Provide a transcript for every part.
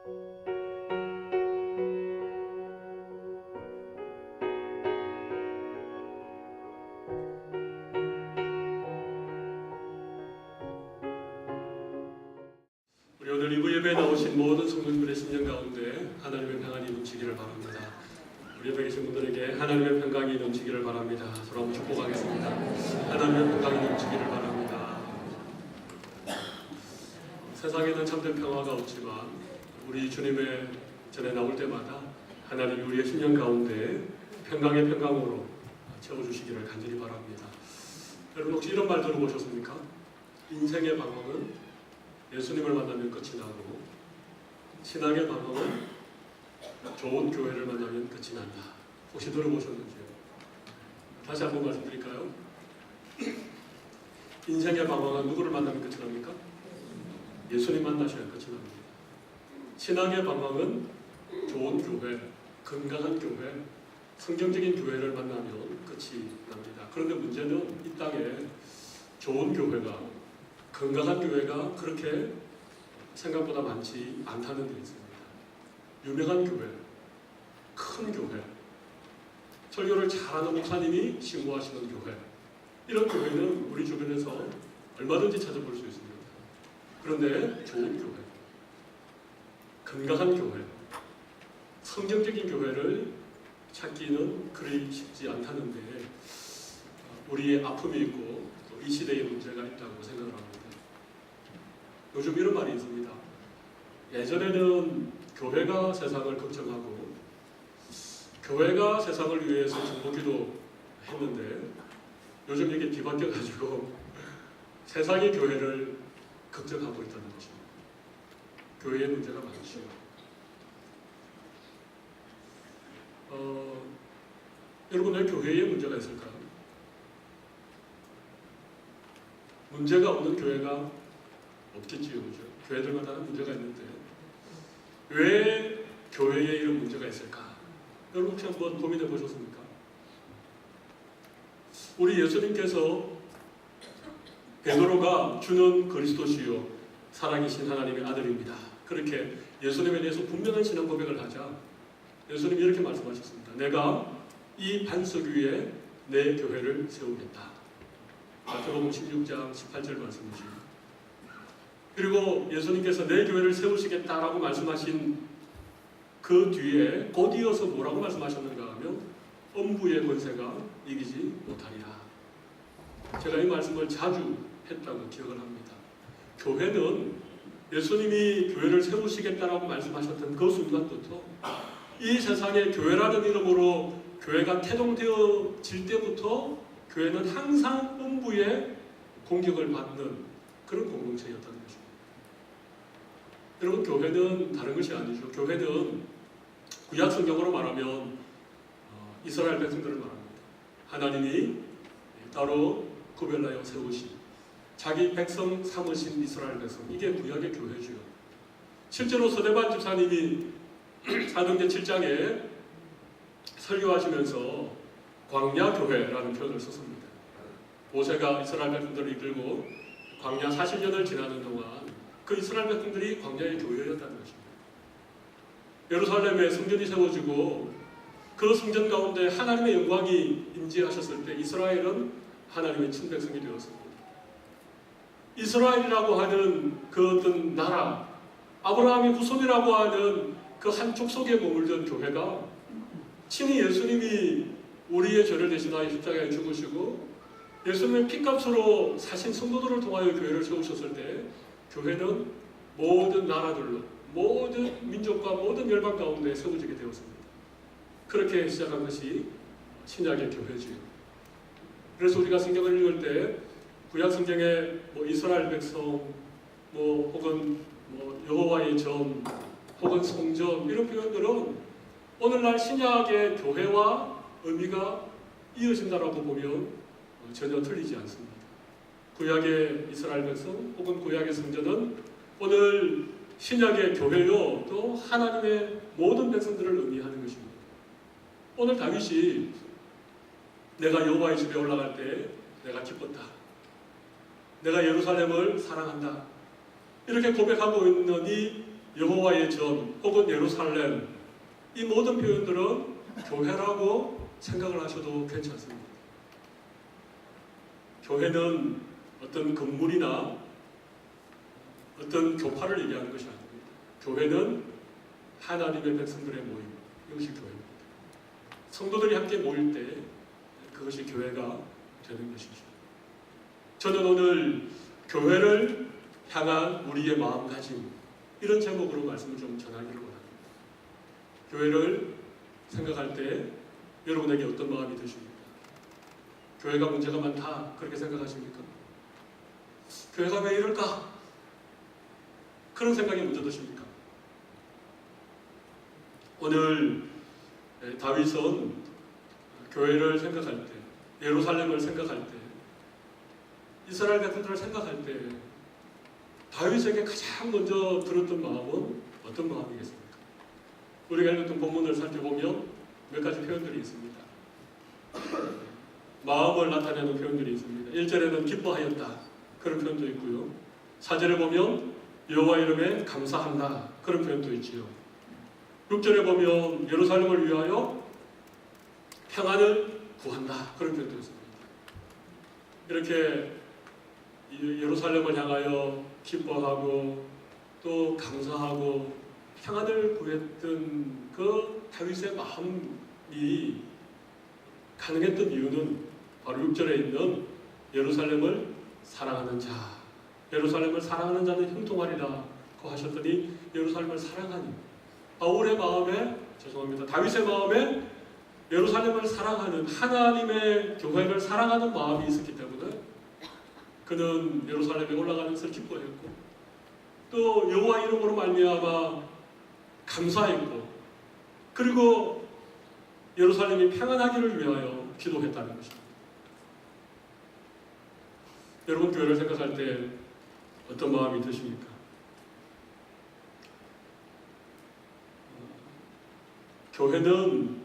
우리 오늘 이부 예배에 나오신 모든 성도님들의 심령 가운데 하나님의 평안이 넘치기를 바랍니다. 우리 옆에 계신 분들에게 하나님의 평강이 넘치기를 바랍니다. 서로 한번 축복하겠습니다. 하나님의 평강이 넘치기를 바랍니다. 세상에는 참된 평화가 없지만 우리 주님의 전에 나올 때마다 하나님이 우리의 심령 가운데 평강의 평강으로 채워주시기를 간절히 바랍니다. 여러분 혹시 이런 말 들어보셨습니까? 인생의 방황은 예수님을 만나면 끝이 나고 신앙의 방황은 좋은 교회를 만나면 끝이 난다. 혹시 들어보셨는지요? 다시 한번 말씀드릴까요? 인생의 방황은 누구를 만나면 끝이 납니까? 예수님 만나셔야 끝이 납니다. 신앙의 방황은 좋은 교회, 건강한 교회, 성경적인 교회를 만나면 끝이 납니다. 그런데 문제는 이 땅에 좋은 교회가, 건강한 교회가 그렇게 생각보다 많지 않다는 데 있습니다. 유명한 교회, 큰 교회, 설교를 잘하는 목사님이 신고하시는 교회, 이런 교회는 우리 주변에서 얼마든지 찾아볼 수 있습니다. 그런데 좋은 교회, 건강한 교회, 성경적인 교회를 찾기는 그리 쉽지 않다는데 우리의 아픔이 있고 또 이 시대의 문제가 있다고 생각을 합니다. 요즘 이런 말이 있습니다. 예전에는 교회가 세상을 걱정하고 교회가 세상을 위해서 중보기도 했는데 요즘 이게 뒤바뀌어가지고 세상이 교회를 걱정하고 있다는 것입니다. 교회의 문제가 많죠. 여러분 왜 교회에 문제가 있을까요? 문제가 없는 교회가 없겠지요, 그죠? 교회들마다 문제가 있는데 왜 교회에 이런 문제가 있을까? 여러분 혹시 한번 고민해 보셨습니까? 우리 예수님께서 베드로가 주는 그리스도시요 살아계신 하나님의 아들입니다. 그렇게 예수님에 대해서 분명한 신앙 고백을 하자 예수님이 이렇게 말씀하셨습니다. 내가 이 반석 위에 내 교회를 세우겠다. 마태복음 16장 18절 말씀이시죠. 그리고 예수님께서 내 교회를 세우시겠다라고 말씀하신 그 뒤에 곧 이어서 뭐라고 말씀하셨는가 하면 음부의 권세가 이기지 못하리라. 제가 이 말씀을 자주 했다고 기억을 합니다. 교회는 예수님이 교회를 세우시겠다라고 말씀하셨던 그 순간부터 이 세상에 교회라는 이름으로 교회가 태동되어질 때부터 교회는 항상 음부의 공격을 받는 그런 공동체였다는 것입니다. 여러분 교회는 다른 것이 아니죠. 교회는 구약 성경으로 말하면 이스라엘 백성들을 말합니다. 하나님이 따로 구별하여 세우신 자기 백성 삼으신 이스라엘 백성, 이게 구약의 교회죠. 실제로 서대반 집사님이 사도행전 7장에 설교하시면서 광야교회라는 표현을 썼습니다. 모세가 이스라엘 백성들을 이끌고 광야 40년을 지나는 동안 그 이스라엘 백성들이 광야의 교회였다는 것입니다. 예루살렘에 성전이 세워지고 그 성전 가운데 하나님의 영광이 임재하셨을 때 이스라엘은 하나님의 친백성이 되었습니다. 이스라엘이라고 하는 그 어떤 나라, 아브라함의 후손이라고 하는 그 한 족속에 머물던 교회가 친히 예수님이 우리의 죄를 대신하여 십자가에 죽으시고 예수님의 피값으로 사신 성도들을 통하여 교회를 세우셨을 때 교회는 모든 나라들로, 모든 민족과 모든 열방 가운데 세워지게 되었습니다. 그렇게 시작한 것이 신약의 교회지요. 그래서 우리가 성경을 읽을 때 구약 성경에 이스라엘 백성, 혹은 여호와의 전, 혹은 성전 이런 표현들은 오늘날 신약의 교회와 의미가 이어진다라고 보면 전혀 틀리지 않습니다. 구약의 이스라엘 백성 혹은 구약의 성전은 오늘 신약의 교회요 또 하나님의 모든 백성들을 의미하는 것입니다. 오늘 다윗이 내가 여호와의 집에 올라갈 때 내가 기뻤다. 내가 예루살렘을 사랑한다. 이렇게 고백하고 있는 이 여호와의 전 혹은 예루살렘, 이 모든 표현들은 교회라고 생각을 하셔도 괜찮습니다. 교회는 어떤 건물이나 어떤 교파를 얘기하는 것이 아닙니다. 교회는 하나님의 백성들의 모임, 이것이 교회입니다. 성도들이 함께 모일 때 그것이 교회가 되는 것이죠. 저는 오늘 교회를 향한 우리의 마음가짐, 이런 제목으로 말씀을 좀 전하기를 원합니다. 교회를 생각할 때 여러분에게 어떤 마음이 드십니까? 교회가 문제가 많다, 그렇게 생각하십니까? 교회가 왜 이럴까? 그런 생각이 먼저 드십니까? 오늘 다윗은 교회를 생각할 때, 예루살렘을 생각할 때, 이스라엘 백성들을 생각할 때 다윗에게 가장 먼저 들었던 마음은 어떤 마음이겠습니까? 우리가 읽었던 본문을 살펴보면 몇 가지 표현들이 있습니다. 마음을 나타내는 표현들이 있습니다. 1절에는 기뻐하였다, 그런 표현도 있고요. 4절에 보면 여호와 이름에 감사한다, 그런 표현도 있지요. 6절에 보면 예루살렘을 위하여 평안을 구한다, 그런 표현도 있습니다. 이렇게 예루살렘을 향하여 기뻐하고 또 감사하고 평안을 구했던 그 다윗의 마음이 가능했던 이유는 바로 6절에 있는 예루살렘을 사랑하는 자, 예루살렘을 사랑하는 자는 형통하리라 고 하셨더니 예루살렘을 사랑하니, 바울의 마음에, 다윗의 마음에 예루살렘을 사랑하는, 하나님의 교회를 사랑하는 마음이 있었기 때문에 그는 예루살렘에 올라가는 것을 기뻐했고 또 여호와 이름으로 말미암아 감사했고, 그리고 예루살렘이 평안하기를 위하여 기도했다는 것입니다. 여러분, 교회를 생각할 때 어떤 마음이 드십니까? 교회는,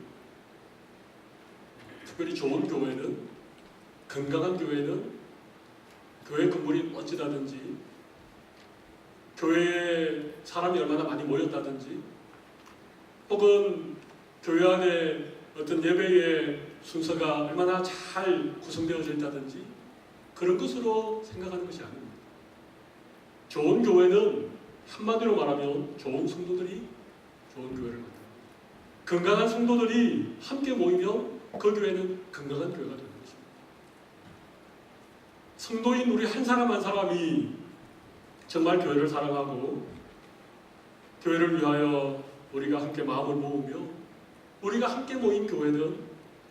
특별히 좋은 교회는, 건강한 교회는 교회 건물이 멋지다든지, 교회에 사람이 얼마나 많이 모였다든지, 혹은 교회 안에 어떤 예배의 순서가 얼마나 잘 구성되어져 있다든지, 그런 것으로 생각하는 것이 아닙니다. 좋은 교회는 한마디로 말하면 좋은 성도들이 좋은 교회를 만듭니다. 건강한 성도들이 함께 모이면 그 교회는 건강한 교회가 되는 것입니다. 성도인 우리 한 사람 한 사람이 정말 교회를 사랑하고 교회를 위하여 우리가 함께 마음을 모으며 우리가 함께 모인 교회는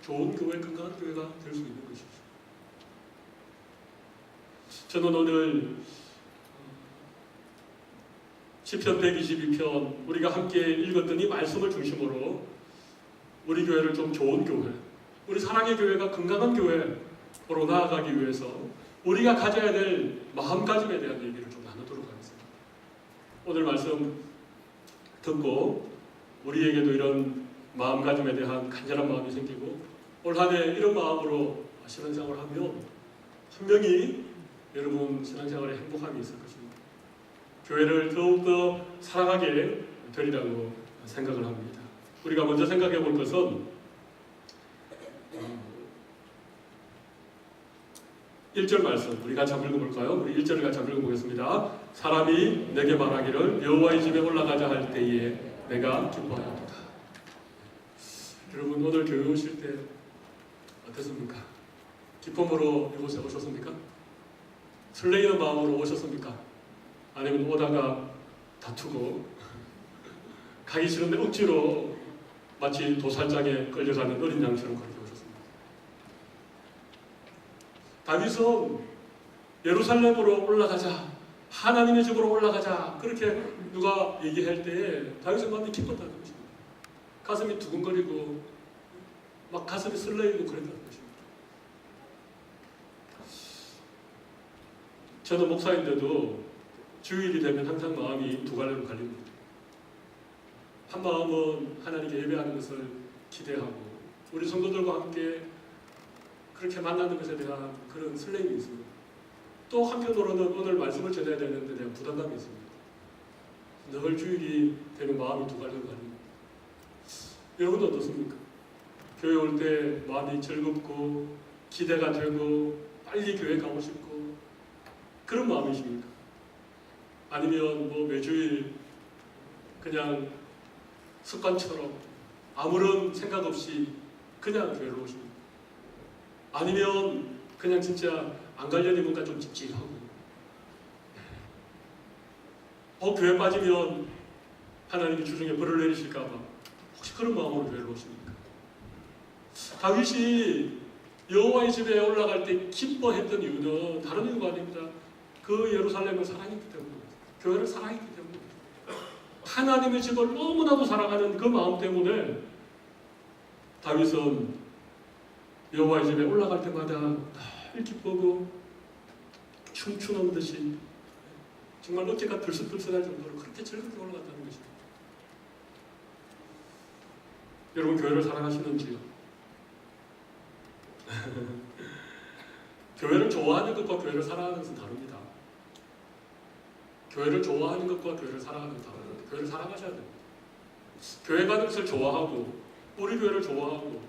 좋은 교회, 건강한 교회가 될 수 있는 것이죠. 저는 오늘 시편 122편 우리가 함께 읽었던 이 말씀을 중심으로 우리 교회를 좀 좋은 교회, 우리 사랑의 교회가 건강한 교회로 나아가기 위해서 우리가 가져야 될 마음가짐에 대한 얘기를 좀 나누도록 하겠습니다. 오늘 말씀 듣고 우리에게도 이런 마음가짐에 대한 간절한 마음이 생기고 올 한 해 이런 마음으로 신앙생활을 하면 분명히 여러분 신앙생활에 행복함이 있을 것입니다. 교회를 더욱더 사랑하게 되리라고 생각을 합니다. 우리가 먼저 생각해 볼 것은 1절 말씀, 우리 같이 한번 읽어볼까요? 우리 1절을 같이 한번 읽어보겠습니다. 사람이 내게 말하기를 여호와의 집에 올라가자 할 때에 내가 기뻐하였도다. 여러분, 오늘 교회 오실 때 어땠습니까? 기쁨으로 이곳에 오셨습니까? 설레이는 마음으로 오셨습니까? 아니면 오다가 다투고 가기 싫은데 억지로 마치 도살장에 끌려가는 어린 양처럼 그렇게 오셨습니다. 다윗은 예루살렘으로 올라가자, 하나님의 집으로 올라가자, 그렇게 누가 얘기할 때에 다윗의 마음이 기뻤다는 것입니다. 가슴이 두근거리고 막 가슴이 설레이고 그랬다는 것입니다. 저는 목사인데도 주일이 되면 항상 마음이 두 갈래로 갈립니다. 한 마음은 하나님께 예배하는 것을 기대하고 우리 성도들과 함께 그렇게 만나는 것에 대한 그런 설렘이 있습니다. 또 한편으로는 오늘 말씀을 전해야 되는 데 대한 부담감이 있습니다. 늘 주일이 되면 마음이 두갈두갈합니다. 여러분도 어떻습니까? 교회 올 때 마음이 즐겁고 기대가 되고 빨리 교회 가고 싶고 그런 마음이십니까? 아니면 뭐 매주일 그냥 습관처럼 아무런 생각 없이 그냥 교회로 오십니까? 아니면 그냥 진짜 안 가려니 뭔가 좀 찝찝하고 교회 빠지면 하나님이 주중에 벌을 내리실까봐 혹시 그런 마음으로 교회를 오십니까? 다윗이 여호와의 집에 올라갈 때 기뻐했던 이유는 다른 이유가 아닙니다. 그 예루살렘을 사랑했기 때문입니다. 교회를 사랑했기 때문입니다. 하나님의 집을 너무나도 사랑하는 그 마음 때문에 다윗은 여호와의 집에 올라갈 때마다 늘 기쁘고 춤추는 듯이 정말 어깨가 들썩들썩할 정도로 그렇게 즐겁게 올라갔다는 것입니다. 여러분 교회를 사랑하시는지요? 교회를 좋아하는 것과 교회를 사랑하는 것은 다릅니다. 교회를 좋아하는 것과 교회를 사랑하는 것은 다릅니다. 교회를 사랑하셔야 됩니다. 교회 가는 것을 좋아하고 우리 교회를 좋아하고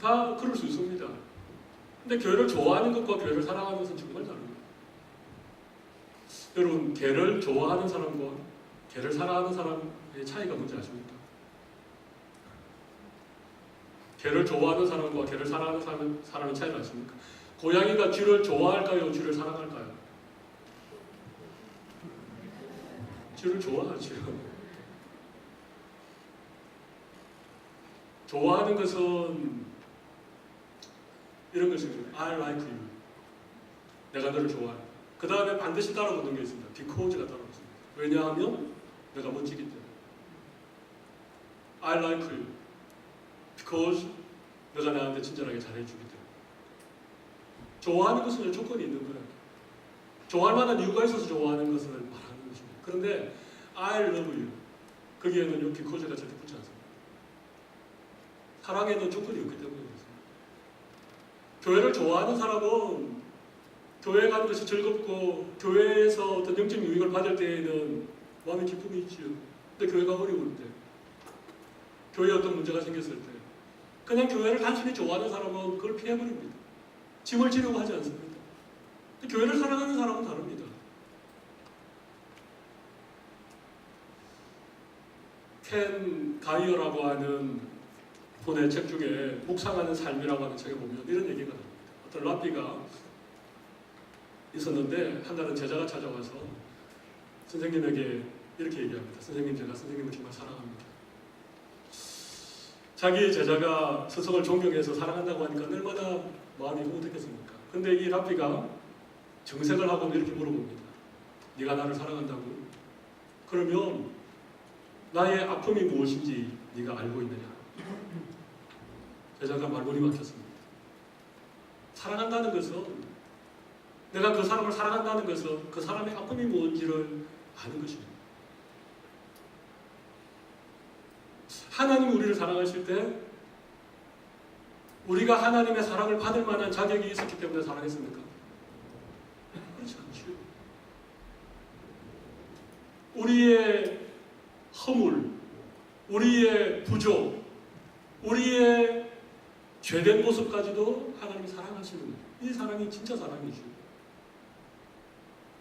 다 그럴 수 있습니다. 근데 교회를 좋아하는 것과 교회를 사랑하는 것은 정말 다릅니다. 여러분 개를 좋아하는 사람과 개를 사랑하는 사람의 차이가 뭔지 아십니까? 개를 좋아하는 사람과 개를 사랑하는 사람의 차이를 아십니까? 고양이가 쥐를 좋아할까요? 쥐를 사랑할까요? 쥐를 좋아하죠. 좋아하는 것은 이런 것입니다. I like you. 내가 너를 좋아해. 그 다음에 반드시 따라붙는 게 있습니다. because가 따라붙습니다. 왜냐하면 내가 멋지기 때문에. I like you. because 내가 나한테 친절하게 잘해주기 때문에. 좋아하는 것은 조건이 있는 거예요. 좋아할 만한 이유가 있어서 좋아하는 것을 말하는 것입니다. 그런데 I love you. 거기에는 because가 절대 붙지 않습니다. 사랑에는 조건이 없기 때문에 그렇습니다. 교회를 좋아하는 사람은 교회 가는 것이 즐겁고 교회에서 어떤 영적 유익을 받을 때에는 마음의 기쁨이 있지요. 근데 교회가 어려울 때, 교회에 어떤 문제가 생겼을 때 그냥 교회를 단순히 좋아하는 사람은 그걸 피해버립니다. 짐을 지려고 하지 않습니다. 근데 교회를 사랑하는 사람은 다릅니다. 켄 가이어라고 하는 분의 책 중에 묵상하는 삶이라고 하는 책에 보면 이런 얘기가 나옵니다. 어떤 랍비가 있었는데 한 날은 제자가 찾아와서 선생님에게 이렇게 얘기합니다. 선생님, 제가 선생님을 정말 사랑합니다. 자기 제자가 스승을 존경해서 사랑한다고 하니까 얼마나 마음이 흐뭇했겠습니까? 근데 이 랍비가 정색을 하고 이렇게 물어봅니다. 네가 나를 사랑한다고? 그러면 나의 아픔이 무엇인지 네가 알고 있느냐? 제자가 말문이 막혔습니다. 사랑한다는 것은 내가 그 사람을 사랑한다는 것은 그 사람의 아픔이 무엇인지를 아는 것입니다. 하나님이 우리를 사랑하실 때 우리가 하나님의 사랑을 받을 만한 자격이 있었기 때문에 사랑했습니까? 그렇지 않죠. 우리의 허물, 우리의 부족, 우리의 죄된 모습까지도 하나님이 사랑하시는 이 사랑이 진짜 사랑이죠.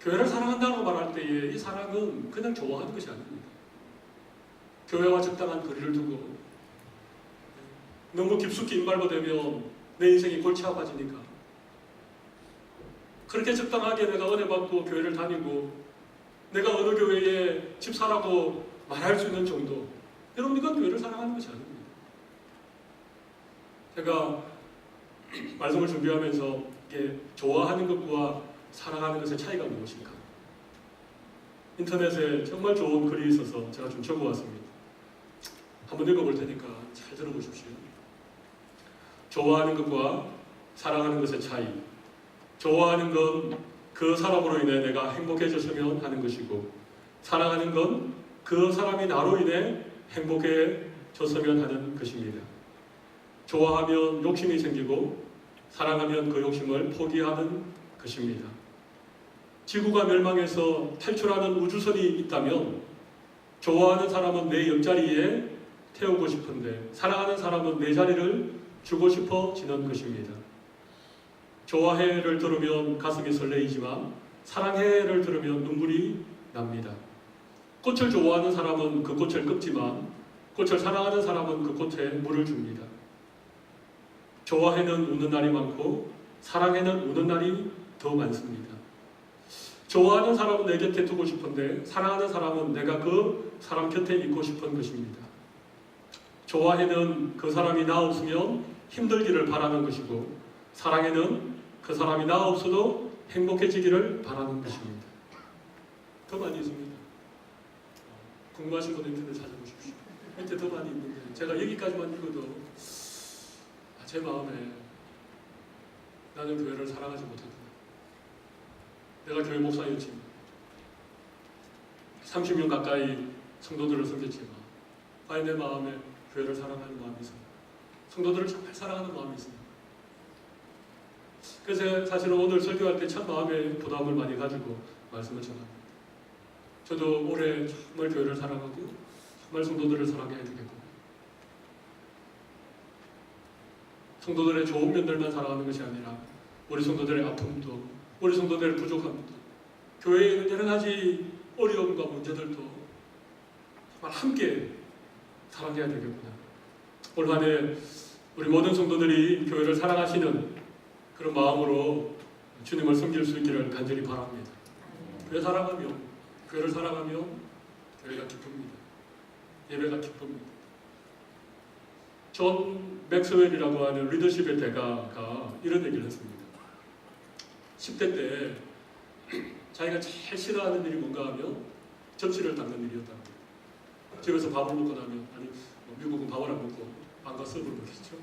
교회를 사랑한다고 말할 때에 이 사랑은 그냥 좋아하는 것이 아닙니다. 교회와 적당한 거리를 두고 너무 깊숙이 임발버되면 내 인생이 골치 아파지니까 그렇게 적당하게 내가 은혜 받고 교회를 다니고 내가 어느 교회에 집사라고 말할 수 있는 정도, 여러분 이건 교회를 사랑하는 것이 아닙니다. 제가 말씀을 준비하면서 이게 좋아하는 것과 사랑하는 것의 차이가 무엇인가? 인터넷에 정말 좋은 글이 있어서 제가 좀 적어왔습니다. 한번 읽어볼 테니까 잘 들어보십시오. 좋아하는 것과 사랑하는 것의 차이. 좋아하는 건 그 사람으로 인해 내가 행복해졌으면 하는 것이고, 사랑하는 건 그 사람이 나로 인해 행복해졌으면 하는 것입니다. 좋아하면 욕심이 생기고 사랑하면 그 욕심을 포기하는 것입니다. 지구가 멸망해서 탈출하는 우주선이 있다면 좋아하는 사람은 내 옆자리에 태우고 싶은데 사랑하는 사람은 내 자리를 주고 싶어지는 것입니다. 좋아해를 들으면 가슴이 설레이지만 사랑해를 들으면 눈물이 납니다. 꽃을 좋아하는 사람은 그 꽃을 꺾지만 꽃을 사랑하는 사람은 그 꽃에 물을 줍니다. 좋아해는 우는 날이 많고 사랑해는 우는 날이 더 많습니다. 좋아하는 사람은 내 곁에 두고 싶은데 사랑하는 사람은 내가 그 사람 곁에 있고 싶은 것입니다. 좋아해는 그 사람이 나 없으면 힘들기를 바라는 것이고 사랑해는 그 사람이 나 없어도 행복해지기를 바라는 것입니다. 더 많이 있습니다. 궁금하신 분은 인터넷 찾아보십시오. 밑에 더 많이 있는데 제가 여기까지만 읽어도 제 마음에 나는 교회를 사랑하지 못했구나. 내가 교회 목사였지만 30년 가까이 성도들을 섬겼지만 과연 내 마음에 교회를 사랑하는 마음이 있습니다. 성도들을 정말 사랑하는 마음이 있습니다. 그래서 사실은 오늘 설교할 때 참 마음에 부담을 많이 가지고 말씀을 전합니다. 저도 올해 정말 교회를 사랑하고 정말 성도들을 사랑해야 되겠고 성도들의 좋은 면들만 사랑하는 것이 아니라 우리 성도들의 아픔도 우리 성도들의 부족함도 교회에 있는 여러 가지 어려움과 문제들도 정말 함께 사랑해야 되겠구나. 올 한 해 우리 모든 성도들이 교회를 사랑하시는 그런 마음으로 주님을 섬길 수 있기를 간절히 바랍니다. 교회 사랑하며 교회를 사랑하며 교회가 기쁩니다. 예배가 기쁩니다. 존 맥스웰이라고 하는 리더십의 대가가 이런 얘기를 했습니다. 10대 때 자기가 제일 싫어하는 일이 뭔가 하면 접시를 닦는 일이었다고. 집에서 밥을 먹고 나면 미국은 밥을 안 먹고 빵과 습을 먹겠죠.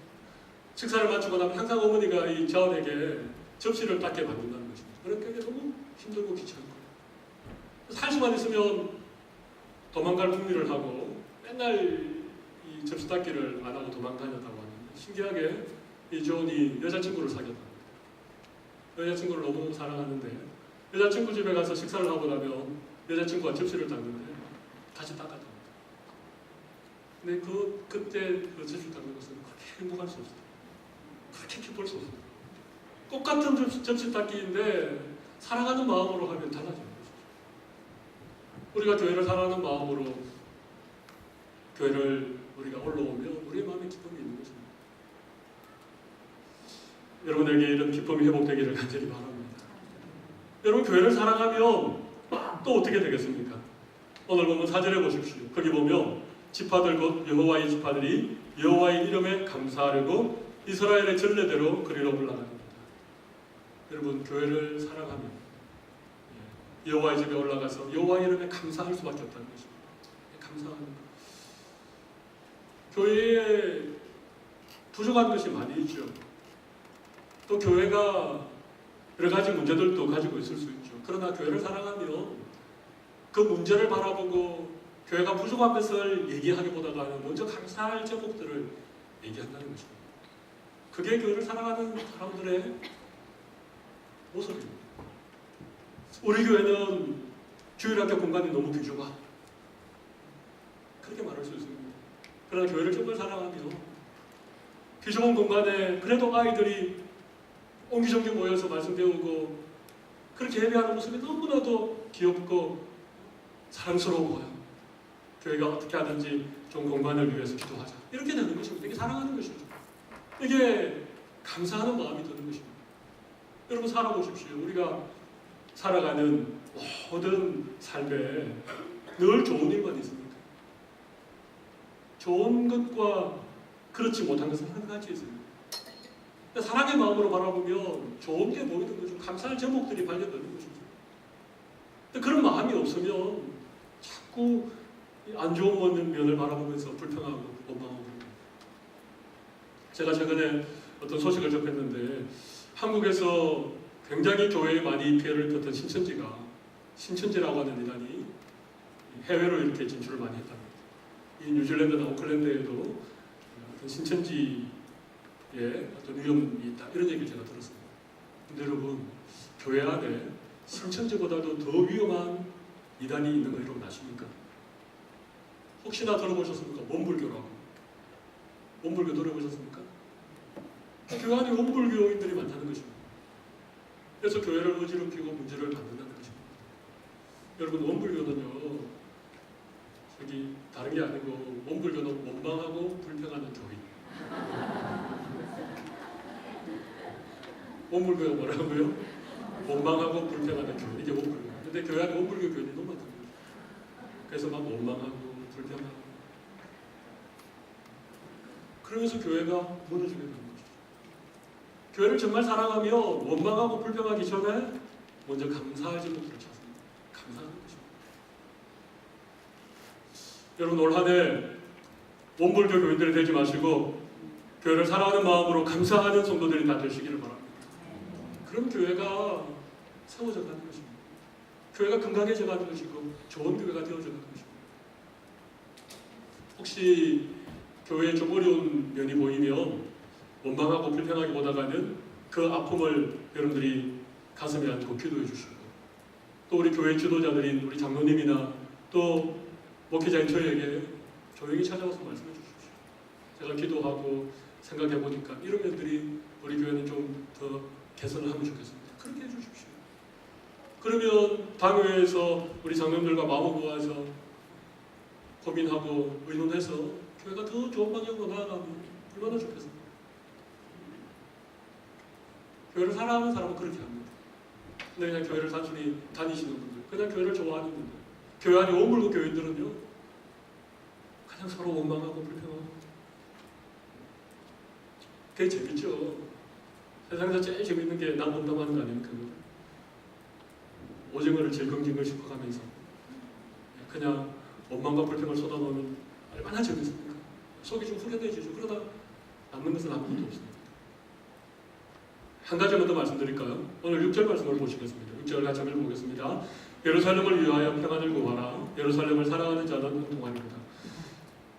식사를 마치고 나면 항상 어머니가 이 자원에게 접시를 닦게 만든다는 것입니다. 그러니까 이게 너무 힘들고 귀찮고 살 수만 있으면 도망갈 궁리를 하고 맨날 이 접시 닦기를 안 하고 도망다녔다고 하는데 신기하게 이 존이 여자친구를 사귀었답니다. 여자친구를 너무 사랑하는데 여자친구 집에 가서 식사를 하고 나면 여자친구가 접시를 닦는데 다시 닦았답니다. 근데 그때 그 접시 닦는 것은 그렇게 행복할 수 없어요. 그렇게 기쁠 수 없어요. 똑같은 접시 닦기인데 사랑하는 마음으로 하면 달라져요. 우리가 교회를 사랑하는 마음으로 교회를 우리가 올라오면 우리의 마음에 기쁨이 있는 것입니다. 여러분에게 이런 기쁨이 회복되기를 간절히 바랍니다. 여러분 교회를 사랑하면 또 어떻게 되겠습니까? 오늘 보면 4절에 보십시오. 거기 보면 지파들 곧 여호와의 지파들이 여호와의 이름에 감사하려고 이스라엘의 전례대로 그리로 올라갑니다. 여러분 교회를 사랑하면 여호와의 집에 올라가서 여호와의 이름에 감사할 수밖에 없다는 것입니다. 감사하는 것. 교회에 부족한 것이 많이 있죠. 또 교회가 여러 가지 문제들도 가지고 있을 수 있죠. 그러나 교회를 사랑하면 그 문제를 바라보고 교회가 부족한 것을 얘기하기보다는 먼저 감사할 제목들을 얘기한다는 것입니다. 그게 교회를 사랑하는 사람들의 모습입니다. 우리 교회는 주일학교 공간이 너무 비좁아. 그렇게 말할 수 있습니다. 그러나 교회를 정말 사랑하며 비좁은 공간에 그래도 아이들이 옹기종기 모여서 말씀 배우고 그렇게 예배하는 모습이 너무나도 귀엽고 사랑스러워요. 교회가 어떻게 하든지 좀 공간을 위해서 기도하자. 이렇게 되는 것입니다. 이게 사랑하는 것이죠. 이게 감사하는 마음이 드는 것입니다. 여러분 살아보십시오. 우리가 살아가는 모든 삶에 늘 좋은 일만 있습니까? 좋은 것과 그렇지 못한 것은 한 가지 있습니다. 사랑의 마음으로 바라보면 좋은 게 보이는 거죠. 감사할 제목들이 발견되는 것이죠. 그런 마음이 없으면 자꾸 안 좋은 면을 바라보면서 불평하고 원망하고. 제가 최근에 어떤 소식을 접했는데 한국에서 굉장히 교회에 많이 피해를 입혔던 신천지라고 하는 이단이 해외로 이렇게 진출을 많이 했답니다. 이 뉴질랜드나 오클랜드에도 어떤 신천지에 어떤 위험이 있다 이런 얘기를 제가 들었습니다. 근데 여러분 교회 안에 신천지보다도 더 위험한 이단이 있는 거 여러분 아십니까? 혹시나 들어보셨습니까? 원불교라고. 원불교 들어보셨습니까? 교회 안에 원불교인들이 많다는 것입니다. 그래서 교회를 어지럽히고 문제를 만든다는 것입니다. 여러분, 원불교는요, 저기 다른 게 아니고 원불교는 원망하고 불평하는 교회. 원불교가 뭐라고요? 원망하고 불평하는 교회. 이게 원불교. 근데 교회 안에 원불교 교인이 너무 많다는 거예요. 그래서 막 원망하고 불평하고. 그러면서 교회가 무너지게 되는 거죠. 교회를 정말 사랑하며 원망하고 불평하기 전에 먼저 감사하지 못할 찾습니다. 감사하는 것입니다. 여러분, 올 한 해 원불교 교인들이 되지 마시고 교회를 사랑하는 마음으로 감사하는 성도들이 다 되시기를 바랍니다. 그럼 교회가 세워져 가는 것입니다. 교회가 건강해져 가는 것이고 좋은 교회가 되어져 가는 것입니다. 혹시 교회에 좀 어려운 면이 보이면 원망하고 불평하기보다는 그 아픔을 여러분들이 가슴에 안고 기도해 주시고, 또 우리 교회 지도자들인 우리 장로님이나 또 목회자인 저에게 조용히 찾아와서 말씀해 주십시오. 제가 기도하고 생각해 보니까 이런 면들이 우리 교회는 좀 더 개선을 하면 좋겠습니다. 그렇게 해 주십시오. 그러면 당회에서 우리 장로님들과 마음을 모아서 고민하고 의논해서 교회가 더 좋은 방향으로 나아가면 얼마나 좋겠습니까? 교회를 사랑하는 사람은 그렇게 합니다. 근데 그냥 교회를 단순히 다니시는 분들, 그냥 교회를 좋아하는 분들, 교회 안에 원불교 교인들은요, 그냥 서로 원망하고 불평하고. 그게 재밌죠. 세상에서 제일 재밌는 게 남 원망하는 거 아닙니까? 오징어를 질겅질겅 씹어가면서 그냥 원망과 불평을 쏟아놓으면 얼마나 재밌습니까? 속이 좀 후련해지죠. 그러다 남는 것은 아무것도 없습니다. 한 가지만 더 말씀드릴까요? 오늘 6절 말씀을 보시겠습니다. 6절 같이 한번 보겠습니다. 예루살렘을 위하여 평안을 구하라. 예루살렘을 사랑하는 자는 형통하리로다.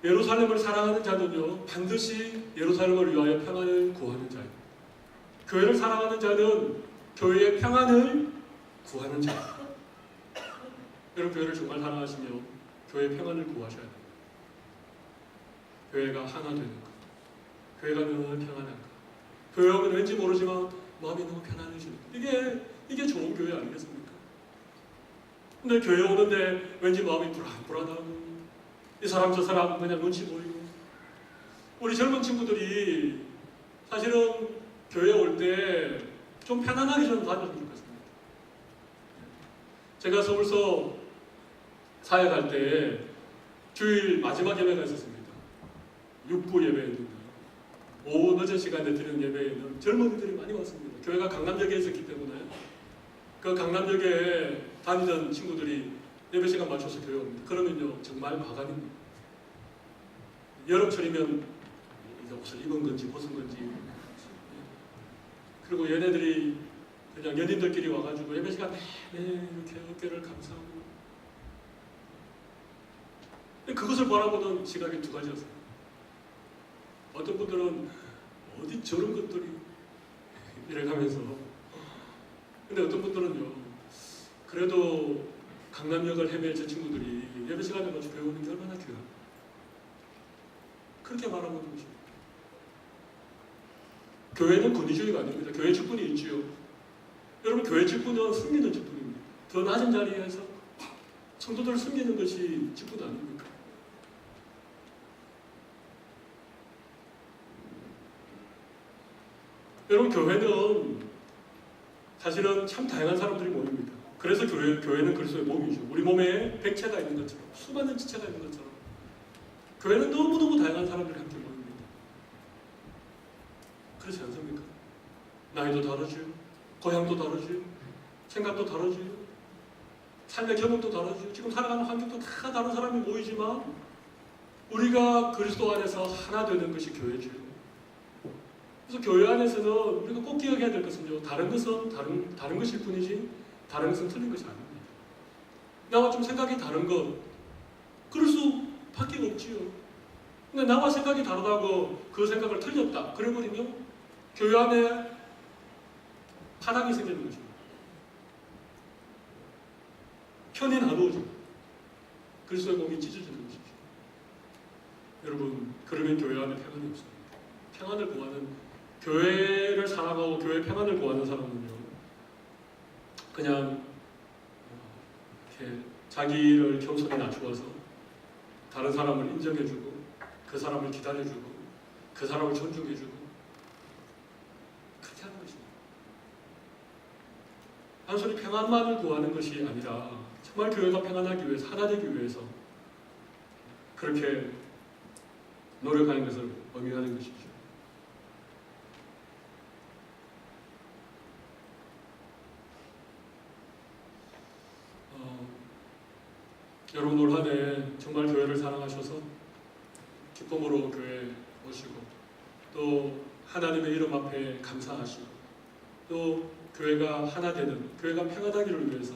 예루살렘을 사랑하는 자는요, 반드시 예루살렘을 위하여 평안을 구하는 자예요. 교회를 사랑하는 자는 교회의 평안을 구하는 자예요. 여러분, 교회를 정말 사랑하시며 교회의 평안을 구하셔야 됩니다. 교회가 하나 되는 것, 교회가 늘 평안한 것, 교회 오면 왠지 모르지만 마음이 너무 편안해지는 것, 이게 좋은 교회 아니겠습니까? 근데 교회 오는데 왠지 마음이 불안하고, 이 사람 저 사람 그냥 눈치 보이고. 우리 젊은 친구들이 사실은 교회 올 때 좀 편안하게 좀 다녔으면 좋겠습니다. 제가 서울서 사회 갈 때 주일 마지막 예배가 있었습니다. 6부 예배였는데 오후 늦은 시간에 드리는 예배에는 젊은이들이 많이 왔습니다. 교회가 강남역에 있었기 때문에 그 강남역에 다니던 친구들이 예배 시간 맞춰서 교회 옵니다. 그러면요, 정말 마감입니다. 여름철이면 옷을 입은 건지 벗은 건지, 그리고 얘네들이 그냥 연인들끼리 와가지고 예배 시간 내내 이렇게 어깨를 감싸고. 그것을 바라보는 시각이 두 가지였어요. 어떤 분들은 어디 저런 것들이 이래가면서, 근데 어떤 분들은요, 그래도 강남역을 헤맬 제 친구들이 예배 시간에 가서 교회 오는 게 얼마나 귀한, 그렇게 바라보는 것입니다. 교회는 권위주의가 아닙니다. 교회 직분이 있지요. 여러분, 교회 직분은 섬기는 직분입니다. 더 낮은 자리에서 성도들을 섬기는 것이 직분 아닙니까? 여러분, 교회는 사실은 참 다양한 사람들이 모입니다. 그래서 교회는 그리스도의 몸이죠. 우리 몸에 백체가 있는 것처럼, 수많은 지체가 있는 것처럼 교회는 너무너무 다양한 사람들이 함께 모입니다. 그렇지 않습니까? 나이도 다르지, 고향도 다르지, 생각도 다르지, 삶의 경험도 다르지, 지금 살아가는 환경도 다 다른 사람이 모이지만 우리가 그리스도 안에서 하나 되는 것이 교회죠. 그래서 교회 안에서는 우리가 꼭 기억해야 될 것은요, 다른 것은 다른 것일 뿐이지 다른 것은 틀린 것이 아닙니다. 나와 좀 생각이 다른 것, 그럴 수밖에 없지요. 근데 나와 생각이 다르다고 그 생각을 틀렸다 그래버리면 교회 안에 파당이 생기는 것입니다. 편히 나누어져. 그리스도의 몸이 찢어지는 것이죠. 여러분, 그러면 교회 안에 평안이 없습니다. 평안을 구하는, 교회를 사랑하고 교회 평안을 구하는 사람은요, 그냥 이렇게 자기를 겸손히 낮추어서 다른 사람을 인정해주고 그 사람을 기다려주고 그 사람을 존중해주고 그렇게 하는 것입니다. 단순히 평안만을 구하는 것이 아니라 정말 교회가 평안하기 위해서, 하나 되기 위해서 그렇게 노력하는 것을 의미하는 것이죠. 여러분, 올 한 해 정말 교회를 사랑하셔서 기쁨으로 교회 오시고 또 하나님의 이름 앞에 감사하시고 또 교회가 하나 되는, 교회가 평안하기를 위해서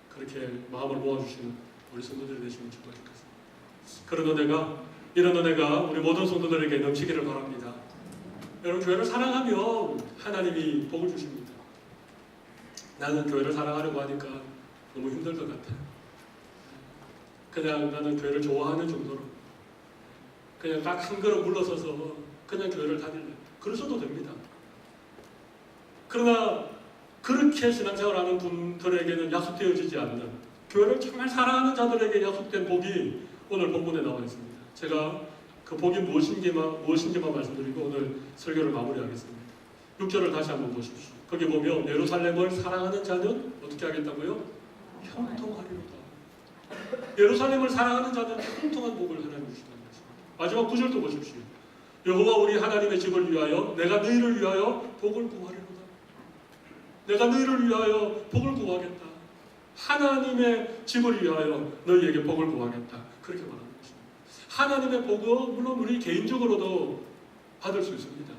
그렇게 마음을 모아주시는 우리 성도들이 되시면 좋겠습니다. 그런 은혜가, 이런 은혜가 우리 모든 성도들에게 넘치기를 바랍니다. 여러분, 교회를 사랑하면 하나님이 복을 주십니다. 나는 교회를 사랑하려고 하니까 너무 힘들 것 같아요. 그냥 나는 교회를 좋아하는 정도로 그냥 딱 한 걸음 물러서서 그냥 교회를 다닐래. 그러셔도 됩니다. 그러나 그렇게 신앙생활하는 분들에게는 약속되어지지 않는, 교회를 정말 사랑하는 자들에게 약속된 복이 오늘 본문에 나와 있습니다. 제가 그 복이 무엇인지만 말씀드리고 오늘 설교를 마무리하겠습니다. 6절을 다시 한번 보십시오. 거기 보면 예루살렘을 사랑하는 자는 어떻게 하겠다고요? 형통하리로다. 예루살렘을 사랑하는 자는 형통한 복을 하나님 주시는 것입니다. 마지막 9절도 보십시오. 여호와 우리 하나님의 집을 위하여 내가 너희를 위하여 복을 구하리로다. 내가 너희를 위하여 복을 구하겠다. 하나님의 집을 위하여 너희에게 복을 구하겠다. 그렇게 말하는 것입니다. 하나님의 복은 물론 우리 개인적으로도 받을 수 있습니다.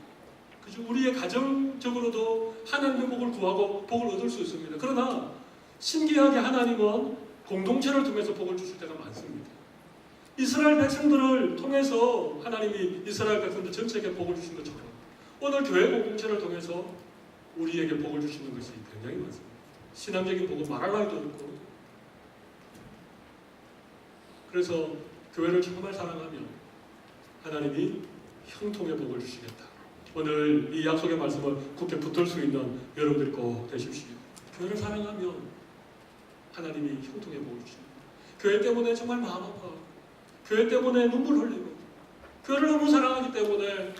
그죠? 우리의 가정적으로도 하나님의 복을 구하고 복을 얻을 수 있습니다. 그러나 신기하게 하나님은 공동체를 통해서 복을 주실 때가 많습니다. 이스라엘 백성들을 통해서 하나님이 이스라엘 백성들 전체에게 복을 주신 것처럼 오늘 교회 공동체를 통해서 우리에게 복을 주시는 것이 굉장히 많습니다. 신앙적인 복은 말할 나위도 없고, 그래서 교회를 정말 사랑하면 하나님이 형통의 복을 주시겠다. 오늘 이 약속의 말씀을 굳게 붙들 수 있는 여러분들이 꼭 되십시오. 교회를 사랑하면 하나님이 형통의 복을 주십니다. 교회 때문에 정말 마음 아파, 교회 때문에 눈물 흘리고, 교회를 너무 사랑하기 때문에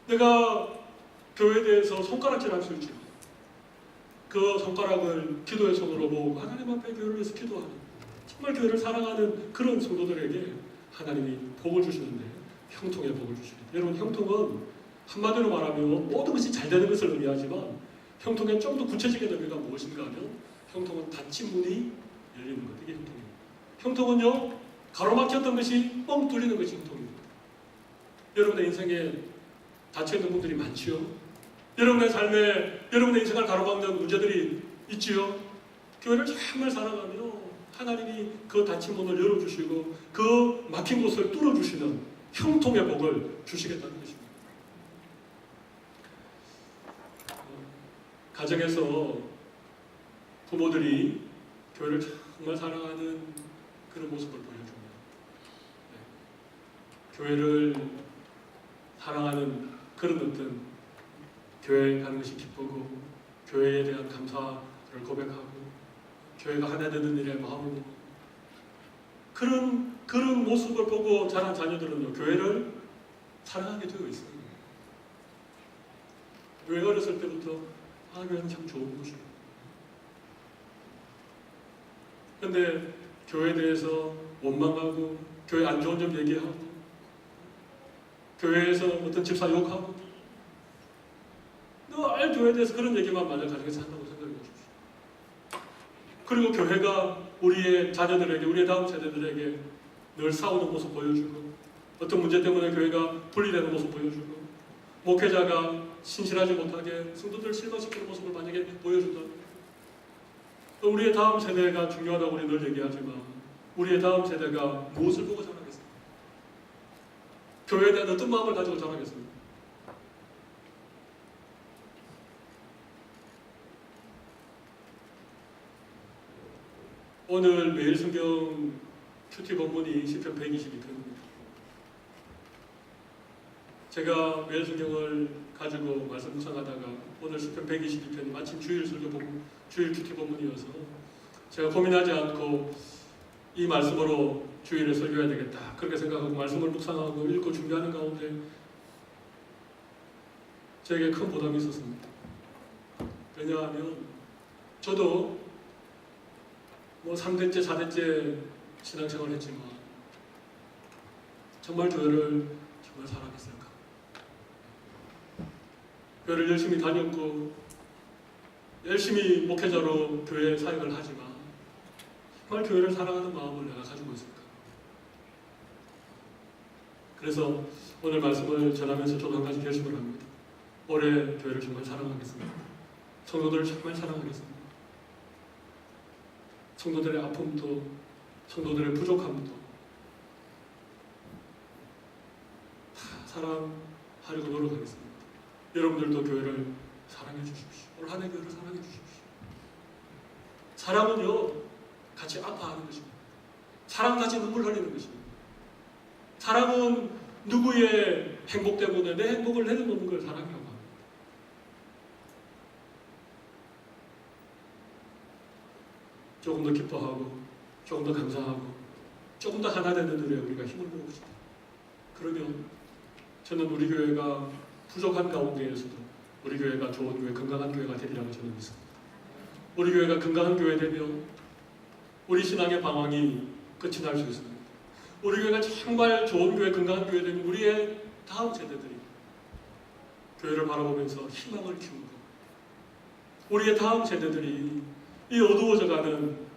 내가 교회에 대해서 손가락질할 수 있지만 그 손가락을 기도의 손으로 모으고 하나님 앞에 교회를 위해서 기도하는, 정말 교회를 사랑하는 그런 성도들에게 하나님이 복을 주시는데 형통의 복을 주십니다. 여러분, 형통은 한마디로 말하면 모든 것이 잘 되는 것을 의미하지만 형통의 좀 더 구체적인 의미가 무엇인가 하면 형통은 닫힌 문이 열리는 것, 이게 형통입니다. 형통은요, 가로막혔던 것이 뻥 뚫리는 것이 형통입니다. 여러분의 인생에 닫혀있는 문들이 많지요. 여러분의 삶에, 여러분의 인생을 가로막는 문제들이 있지요. 교회를 정말 사랑하며 하나님이 그 닫힌 문을 열어주시고 그 막힌 곳을 뚫어주시는 형통의 복을 주시겠다는 것입니다. 가정에서 부모들이 교회를 정말 사랑하는 그런 모습을 보여줍니다. 네. 교회를 사랑하는 그런 어떤, 교회에 가는 것이 기쁘고 교회에 대한 감사를 고백하고 교회가 하나 되는 일에 마음을 먹고 그런 모습을 보고 자란 자녀들은요, 교회를 사랑하게 되어 있어요. 왜 어렸을 때부터 교회는 참 좋은 곳이에요. 근데 교회에 대해서 원망하고 교회 안 좋은 점 얘기하고 교회에서 어떤 집사 욕하고 늘 교회에 대해서 그런 얘기만 만약 가정에서 한다고 생각해 보십시오. 그리고 교회가 우리의 자녀들에게, 우리의 다음 세대들에게 늘 싸우는 모습 보여주고 어떤 문제 때문에 교회가 분리되는 모습 보여주고 목회자가 신실하지 못하게 성도들 실망시키는 모습을 만약에 보여준다면 또 우리의 다음 세대가 중요하다고 우리 늘 얘기하지만 우리의 다음 세대가 무엇을 보고 자라겠습니까? 교회에 대한 어떤 마음을 가지고 자라겠습니까? 오늘 매일 성경 큐티 본문이 시편 122편입니다. 제가 매일 성경을 가지고 말씀 묵상하다가 오늘 시편 122편이 마침 주일 큐티 본문이어서 제가 고민하지 않고 이 말씀으로 주일에 설교해야 되겠다 그렇게 생각하고 말씀을 묵상하고 읽고 준비하는 가운데 저에게 큰 부담이 있었습니다. 왜냐하면 저도 3대째 4대째 신앙생활을 했지만 정말 교회를 정말 사랑했을까? 교회를 열심히 다녔고 열심히 목회자로 교회 사역을 하지만 정말 교회를 사랑하는 마음을 내가 가지고 있을까? 그래서 오늘 말씀을 전하면서 저도 한 가지 결심을 합니다. 올해 교회를 정말 사랑하겠습니다. 성도들을 정말 사랑하겠습니다. 성도들의 아픔도 성도들의 부족함도 다 사랑하려고 노력하겠습니다. 여러분들도 교회를 사랑해 주십시오. 올 한 해 교회를 사랑해 주십시오. 사랑은요 같이 아파하는 것입니다. 사랑같이 눈물 흘리는 것입니다. 사랑은 누구의 행복 때문에 내 행복을 내려놓는 걸 사랑이라고 합니다. 조금 더 기뻐하고 조금 더 감사하고 조금 더 하나 되는 일에 우리가 힘을 모읍시다. 그러면 저는 우리 교회가 부족한 가운데에서도 우리 교회가 좋은 교회, 건강한 교회가 되리라고 저는 믿습니다. 우리 교회가 건강한 교회 되면 우리 신앙의 방황이 끝이 날 수 있습니다. 우리 교회가 정말 좋은 교회, 건강한 교회 되면 우리의 다음 세대들이 교회를 바라보면서 희망을 키우고 우리의 다음 세대들이 이 어두워져가는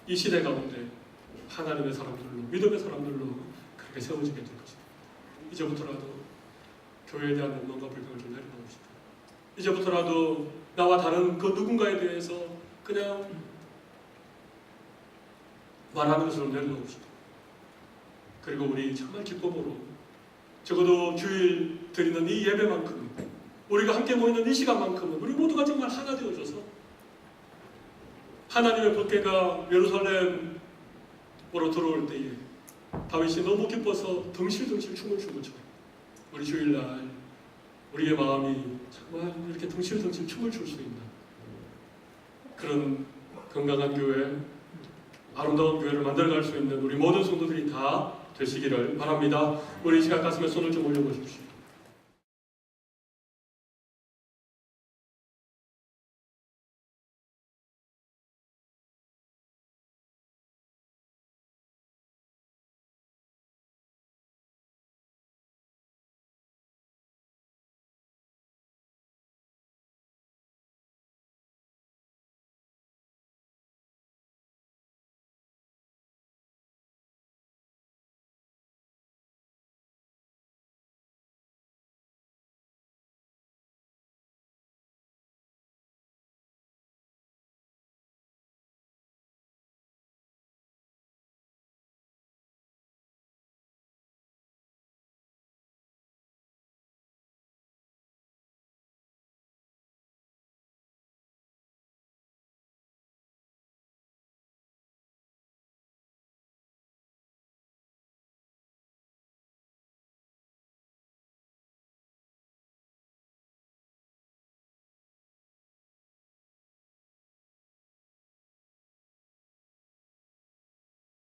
이 시대 가운데 하나님의 사람들로, 믿음의 사람들로 그렇게 세워지게 될 것입니다. 이제부터라도 교회에 대한 원망과 불평을 좀 내려놓읍시다. 이제부터라도 나와 다른 그 누군가에 대해서 그냥 말하는 것으로 내려놓읍시다. 그리고 우리 정말 기쁨으로 적어도 주일 드리는 이 예배만큼은 우리가 함께 모이는 이 시간만큼은 우리 모두가 정말 하나 되어져서 하나님의 법궤가 예루살렘으로 들어올 때에 다윗이 너무 기뻐서 덩실덩실 춤을 춘 것처럼 우리 주일날 우리의 마음이 정말 이렇게 덩실덩실 춤을 출 수 있는 그런 건강한 교회, 아름다운 교회를 만들어갈 수 있는 우리 모든 성도들이 다 되시기를 바랍니다. 우리 이 시간 가슴에 손을 좀 올려보십시오.